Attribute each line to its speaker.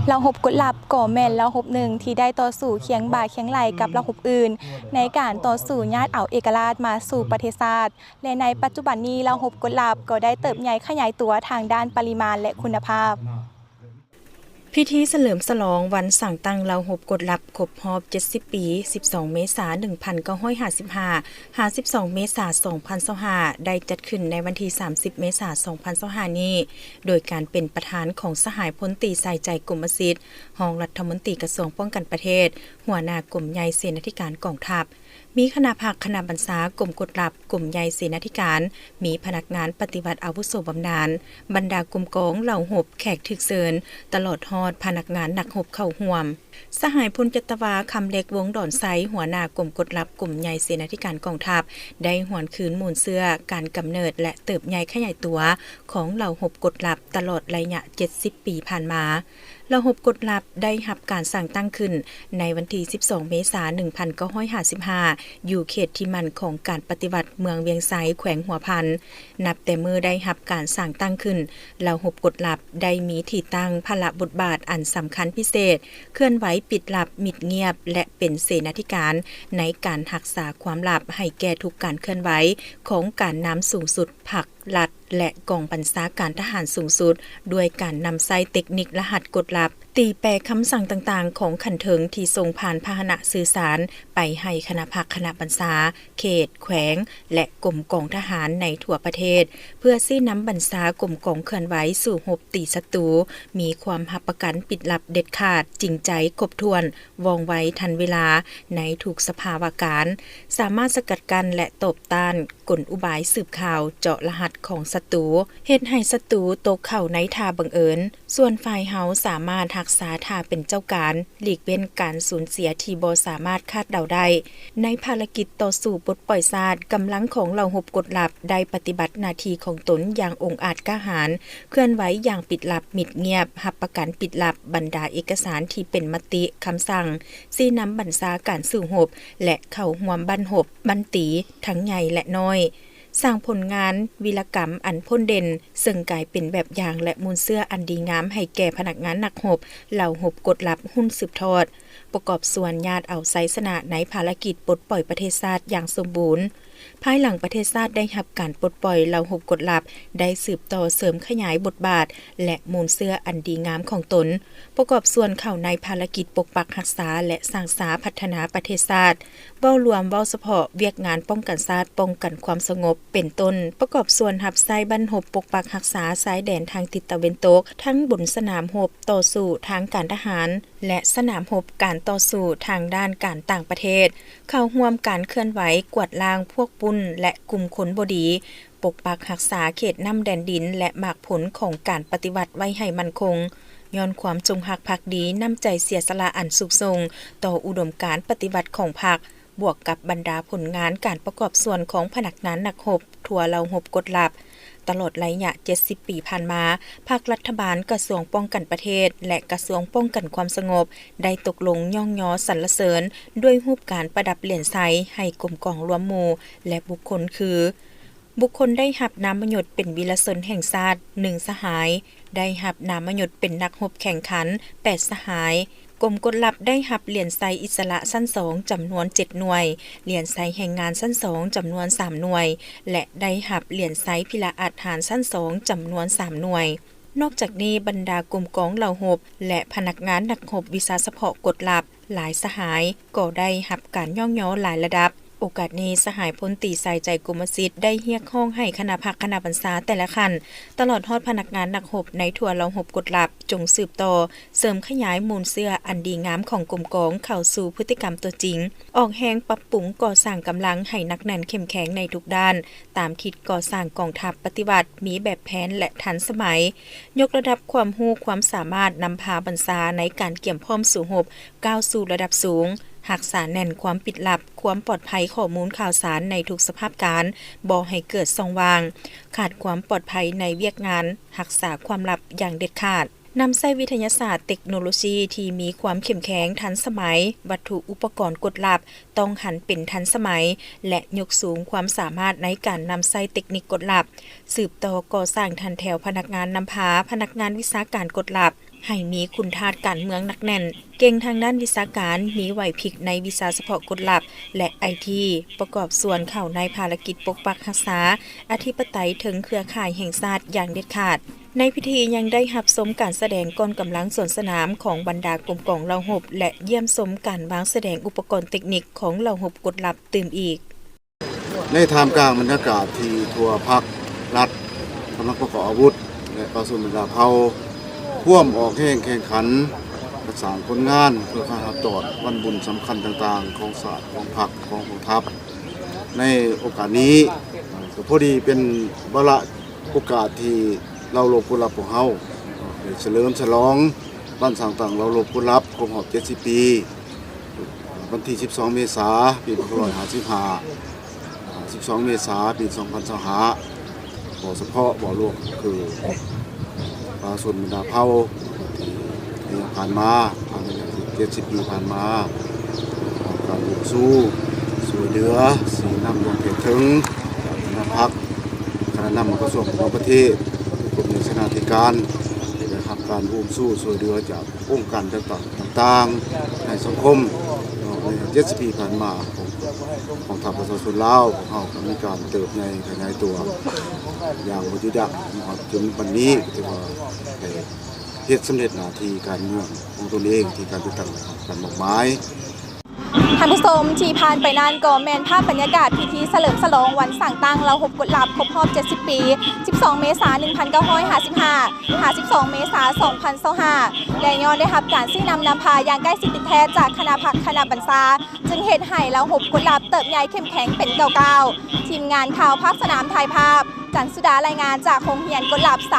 Speaker 1: เราหบกฎลับก่อแม่นเราหบหนึ่งที่ได้ต่อสู้เคียงบ่าเคียงไหลกับเราหบอื่นในการต่อสู้ญาติเอาเอกราชมาสู่ประเทศชาติและในปัจจุบันนี้เราหบกฎลับก็ได้เติบใหญ่ขยายตัวทางด้านปริมาณและคุณภาพ
Speaker 2: พิธีเฉลิมฉลองวันสั่งตั้งเราหบกฎลับครบรอบ70 ปี 12 เมษายน 1955 52 เมษายน 2025ได้จัดขึ้นในวันที่ 30 เมษายน 2025 นี้โดยการเป็นประธานของสหายพลตรีใส่ใจกรมสิทธิ์รองรัฐมนตรีกระทรวงป้องกันประเทศหัวหน้ากรมใหญ่เสนาธิการกองทัพมีคณะภาคคณะบรรษากรมกฎลับกรมใหญ่เสนาธิการมีพนักงานปฏิบัติอาวุโสบำนาญบรรดากรมกองเหล่าหบแขกถึกเซินตลอดฮอดพนักงานนักหบเข้าห่วมสหายพลจัตวาคำเล็กวงดอนไซหัวหน้ากรมกฎลับกรมใหญ่เสนาธิการกองทัพได้หวนคืนมูลเสื้อการกำเนิดและเติบใหญ่ขยายตัวของเหล่าหบกฎลับตลอดระยะ70 ปีผ่านมาเหล่าหบกฎลับได้รับการสั่งตั้งขึ้นในวันที่ 12 เมษายน 1955 อยู่เขตที่มันของการปฏิวัติเมืองเวียงไซแขวงหัวพันนับแต่เมื่อได้รับการสั่งตั้งขึ้นเหล่าหบกฎลับได้มีที่ตั้งพละบทบาทอันสำคัญพิเศษเคลื่อนไหวปิดลับมิดเงียบและเป็นเสนาธิการในการรักษาความลับให้แก่ทุกการเคลื่อนไหวของการนำสูงสุดพรรครัฐและกองบัญชาการทหารสูงสุดด้วยการนำใช้เทคนิครหัสกฎลับตีแปลคำสั่งต่างๆของขันเถิงที่ส่งผ่านพาหนะสื่อสารไปให้คณะพักคณะบัญชาเขตแขวงและกรมกองทหารในทั่วประเทศเพื่อซี้นำบัญชากรมกองเคลื่อนไหวสู่หบตีศัตรูมีความหับประกันปิดลับเด็ดขาดจริงใจครบถ้วนว่องไวทันเวลาในถูกสภาวะการสามารถสกัดกั้นและตบต้านกลอุบายสืบข่าวเจาะรหัสของศัตรูเฮ็ดให้ศัตรูตกเข้าในท่าบังเอิญส่วนฝ่ายเฮาสามารถรักษาท่าเป็นเจ้าการหลีกเว้นการสูญเสียที่บ่สามารถคาดเดาได้ในภารกิจต่อสู้ปลดปล่อยชาติกำลังของเหล่าหบกฎลับได้ปฏิบัติหน้าที่ของตนอย่างองอาจกล้าหาญเคลื่อนไหวอย่างปิดลับมิดเงียบรับประกันปิดลับบรรดาเอกสารที่เป็นมติคำสั่งซี้นำบัญชาการสู่หบและเข้าร่วมบั้นหบบั้นตีทั้งใหญ่และน้อยสร้างผลงานวีรกรรมอันพ้นเด่นซึ่งกลายเป็นแบบอย่างและมูลเสื้ออันดีงามให้แก่พนักงานนักหบเหล่าหบกฎลับหุ้นสืบทอดประกอบส่วนญาติเอาไซสนะในภารกิจปลดปล่อยประเทศชาติอย่างสมบูรณ์ภายหลังประเทศชาติได้รับการปลดปล่อยเหล่าหบกฎลับได้สืบต่อเสริมขยายบทบาทและมูลเสื้ออันดีงามของตนประกอบส่วนเข้าในภารกิจปกปักรักษาและสร้างสาพัฒนาประเทศชาติเว้ารวมเว้าเฉพาะเวียกงานป้องกันชาติป้องกันความสงบเป็นต้นประกอบส่วนรับใช้บรรหบปกปักรักษาชายแดนทางทิศตะวันตกทั้งบนสนามรบต่อสู้ทางการทหารและสนามรบการต่อสู้ทางด้านการต่างประเทศเข้าร่วมการเคลื่อนไหวกวาดล้างพวกปุ้นและกลุ่มคนบ่ดีปกปักรักษาเขตน้ำแดนดินและหมากผลของการปฏิวัติไว้ให้มั่นคงย้อนความจงรักภักดีน้ำใจเสียสละอันสุขทรงต่ออุดมการณ์ปฏิวัติของพรรคบวกกับบรรดาผลงานการประกอบส่วนของพนักงานนักรบทั่วเหล่าหบกฎลับตลอดระยะ70 ปีผ่านมาภาครัฐบาลกระทรวงป้องกันประเทศและกระทรวงป้องกันความสงบได้ตกลงย่องยอสรรเสริญด้วยรูปการประดับเหรียญไซให้กรมกองรวมหมู่และบุคคลคือบุคคลได้รับนามยศเป็นวีรชนแห่งชาติ1สหายได้รับนามยศเป็นนักรบแข่งขัน8สหายกรมกฎลับได้รับเหรียญไซอิสระชั้น2จำนวน7หน่วยเหรียญไซแห่งงานชั้น2จำนวน3หน่วยและได้รับเหรียญไซพิลาอาหารชั้น2จำนวน3หน่วยนอกจากนี้บรรดากรมกองเหล่าหบและพนักงานนักหบวิชาเฉพาะกฎลับหลายสหายก็ได้รับการย่องยอหลายระดับโอกาสนี้สหายพลตรีใส่ใจกรมสิทธิ์ได้เรียกร้องให้คณะพักคณะบัญชาแต่ละขั้นตลอดฮอดพนักงานนักหบในทั่วเหล่าหบกฎลับจงสืบต่อเสริมขยายมูลเสื้ออันดีงามของกรมกองเข้าสู่พฤติกรรมตัวจริงออกแรงปรับปรุงก่อสร้างกำลังให้หนักแน่นเข้มแข็งในทุกด้านตามทิศก่อสร้างกองทัพปฏิบัติมีแบบแผนและทันสมัยยกระดับความรู้ความสามารถนำพาบัญชาในการเกี่ยมพร้อมสู่หบก้าวสู่ระดับสูงรักษาแน่นความปิดลับความปลอดภัยข้อมูลข่าวสารในทุกสภาพการบ่ให้เกิดช่องว่างขาดความปลอดภัยในเวียกงานรักษาความลับอย่างเด็ดขาดนำใช้วิทยาศาสตร์เทคโนโลยีที่มีความเข้มแข็งทันสมัยวัตถุอุปกรณ์กฎลับต้องหันเป็นทันสมัยและยกสูงความสามารถในการนำใช้เทคนิคกฎลับสืบต่อก่อสร้างทันแถวพนักงานนำพาพนักงานวิชาการกฎลับ ให้มีคุณทาสการเมืองหนักแน่นเก่งทางด้านวิชาการมีไหวพริบในวิชาเฉพาะกฎลับและไอทีประกอบส่วนเข้าในภารกิจปกปักรักษาอธิปไตยถึงเครือข่ายแห่งชาติอย่างเด็ดขาดในพิธียังได้รับชมการแสดงกองกำลังสวนสนามของบรรดากรมกองเหล่าหบและเยี่ยมชมการวางแสดงอุปกรณ์เทคนิคของเหล่าหบกฎลับตื่มอีก
Speaker 3: ในท่ามกลางบรรยากาศที่ทั่วภาครัฐกำลังประกอบอาวุธและประสุนบรรดาเผ่าพ่วมออกแข่งขันประสานผลงานเพื่อการรับจอดวันบุญสำคัญต่างๆของศาสตร์ของพรรคของกองทัพในโอกาสนี้ก็พอดีเป็นวาระโอกาสที่เราหลบกุหลาบของเฮาได้เฉลิมฉลองบ้านสร้างต่างเราหลบกุหลาบครบรอบ70 ปีวันที่12 เมษายน ปี2555 12 เมษายน ปี 2025บ่อเฉพาะบ่อหลวงคือปลาส่วนบรรดาเผ่าที่ผ่านมาผ่าน70 ปีผ่านมาการบุกสู้สวยเหลือสีน้ำลงเถิดถึงคณะพักคณะนำกระทรวงต่างประเทศกรมเสนาธิการได้รับการอุ้มสู้สวยเหลือจากองค์การต่างๆในสังคมใน70 ปีผ่านมาของทัพประชาชนลาวของเรามีการเติบใหญ่ขยายตัวอย่างมุทิดะจนวันนี้ถือว่าเฮ็ดสำเร็จหน้าที่การเมืองของตนเองที่การตั้งการมอบหมาย
Speaker 1: ท่านผู้ชมที่ผ่านไปนานก็แม่นภาพบรรยากาศพิธีเฉลิมฉลองวันสั่งตั้งเราหบกฎลับครบรอบ70 ปี 12 เมษายน 1955 52 เมษายน 2025และย้อนได้รับการซี่นำพาอย่างใกล้ชิดติดแท้จากคณะพักคณะบรรษาจึงเหตุให้เราหบกฎลับเติบใหญ่เข้มแข็งเป็นเก่าๆทีมงานข่าวภาคสนามถ่ายภาพจันทร์สุดารายงานจากโรงเรียนกฎลับ307